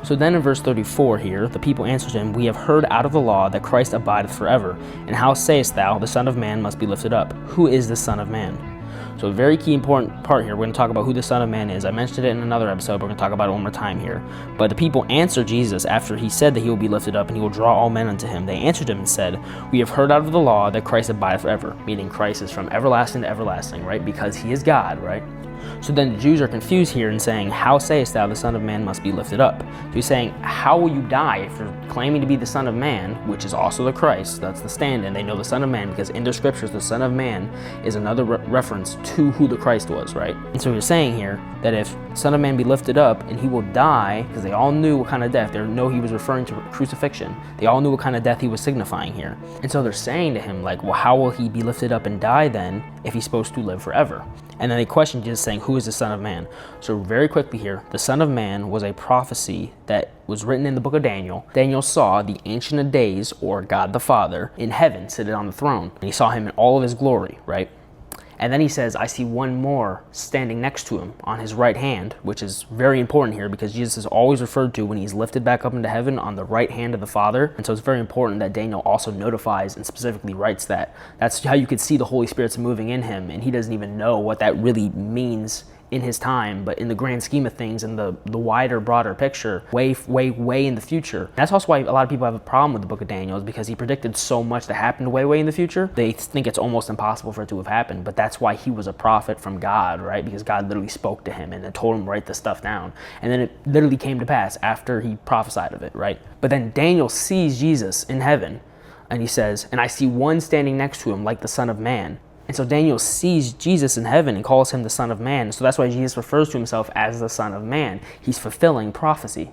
So then in verse 34 here, the people answered him, "We have heard out of the law that Christ abideth forever. And how sayest thou, the Son of Man must be lifted up? Who is the Son of Man?" So a very key important part here, we're going to talk about who the Son of Man is. I mentioned it in another episode, but we're going to talk about it one more time here. But the people answered Jesus after he said that he will be lifted up and he will draw all men unto him. They answered him and said, "We have heard out of the law that Christ abideth forever," meaning Christ is from everlasting to everlasting, right? Because he is God, right? So then the Jews are confused here and saying, "How sayest thou the Son of Man must be lifted up?" So he's saying, how will you die if you're claiming to be the Son of Man, which is also the Christ? That's the stand-in. They know the Son of Man because in the scriptures, the Son of Man is another reference to who the Christ was, right? And so he's saying here that if Son of Man be lifted up and he will die, because they all knew what kind of death, they know he was referring to crucifixion. They all knew what kind of death he was signifying here. And so they're saying to him, like, well, how will he be lifted up and die then if he's supposed to live forever? And then they question Jesus saying, who is the Son of Man? So very quickly here, the Son of Man was a prophecy that was written in the book of Daniel. Daniel saw the Ancient of Days, or God the Father, in heaven sitting on the throne. And he saw him in all of his glory, right? And then he says, I see one more standing next to him on his right hand, which is very important here because Jesus is always referred to when he's lifted back up into heaven on the right hand of the Father. And so it's very important that Daniel also notifies and specifically writes that. That's how you could see the Holy Spirit's moving in him, and he doesn't even know what that really means in his time, but in the grand scheme of things, in the wider, broader picture, way in the future. That's also why a lot of people have a problem with the book of Daniel, is because he predicted so much that happened way in the future. They think it's almost impossible for it to have happened, but that's why he was a prophet from God, right? Because God literally spoke to him and then told him to write this stuff down. And then it literally came to pass after he prophesied of it, right? But then Daniel sees Jesus in heaven, and he says, and I see one standing next to him like the Son of Man. And so Daniel sees Jesus in heaven and calls him the Son of Man. So that's why Jesus refers to himself as the Son of Man. He's fulfilling prophecy.